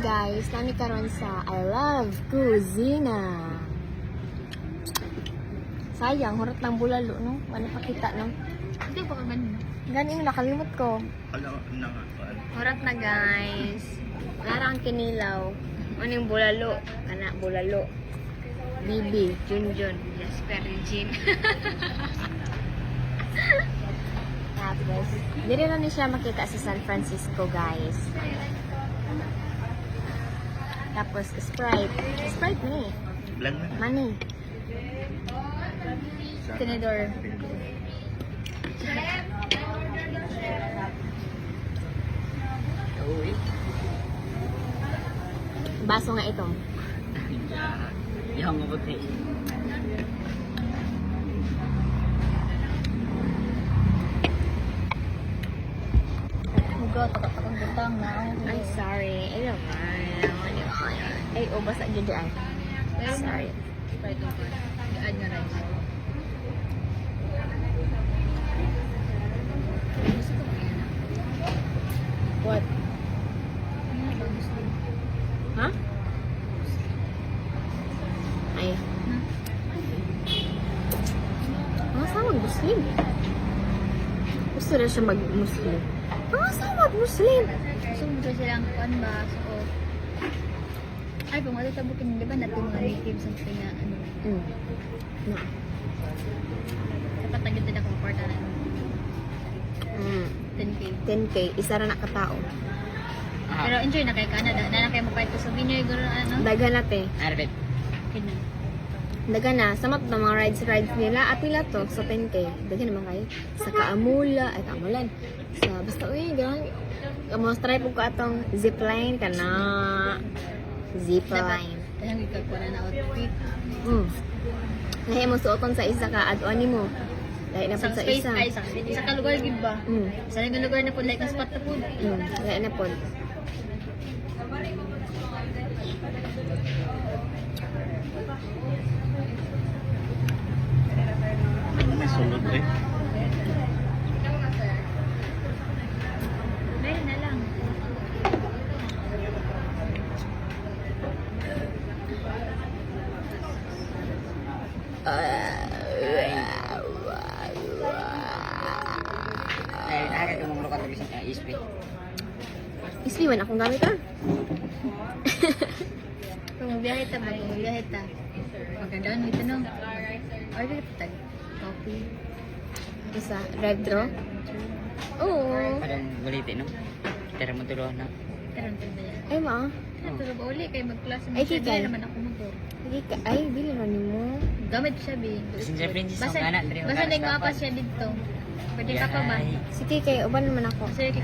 guys, kami karon sa I Love Cuisina. Sayang, hurot ng bulalo, no? Wala pakita, no? Hindi ba ka ganun? Ganing nakalimot ko. Alam na nga. Hurot na guys. Larang kinilaw. Ano yung bulalo? Kana, bulalo. Bibi, Junjun. Jasper, Eugene. Tapos, hindi na ni siya makita sa San Francisco, guys. Tapos, Sprite. Sprite ni. Blang na. Money. Tinidor. Uy. Baso nga ito. Yung mabuti. Mugo, takot-takot gutang na. Ay, sorry. Ay, naman. Ay, basa dyan dyan. Sorry. Sprite ko. Add nga rice. Gusto ko ba yan? What? Ha? Ay. Ang asawa Muslim. Gusto na siya mag-Muslim. Ang asawa Muslim. So, gusto silang kuan ba? So, ay, kung ano tabukin, di ba natin mga native something na ano? No. Dapat tagit din ako maporta na 10K. 10K. Isa na nakatao. Pero enjoy na kay Canada. Na kay mapait ko sa Binoy guro ano? Daga na te. Arbet. Kinan. Daga na. Samat na mga rides nila. At pila to. So 10K. Daga naman kayo. Sa Kaamula. Ay, Kaamulan. Sa basta, uy, gano'n. Kamuastray po ko atong zipline ka na. Zipline. Kayang ikakuha na outfit. Lahi mo suoton sa isa ka. Add-on mo. Lahi na po sa space isa. ay sa kalugar gid ba? Sa nang lugar na po like ang spot na po. Lahi na po. Nasulod eh. Meron na lang. Ay, nakakita mong lukat ng isang ispi. Isliwan akong gamit ah. Kung mabiyahe ta ba? Kung mabiyahe ta. Magandaan ito no. Ay, dito tag. Coffee. Isa. Drive-thru? Oo. Parang gulitin, no? Tara mo tuloy na. Karon pa ba yan? Ay, ma. Pero ba uli kay magklase mo Ay, siya. kikay. Dili naman ako motor. Ay, dili na ni mo. Gamit siya bi. Passenger princess, Basta ang anak, dali mo basta ganas nagmapa dapat. siya dito. Pwede ka pa ba? Sige, kay uban naman ako. Sige,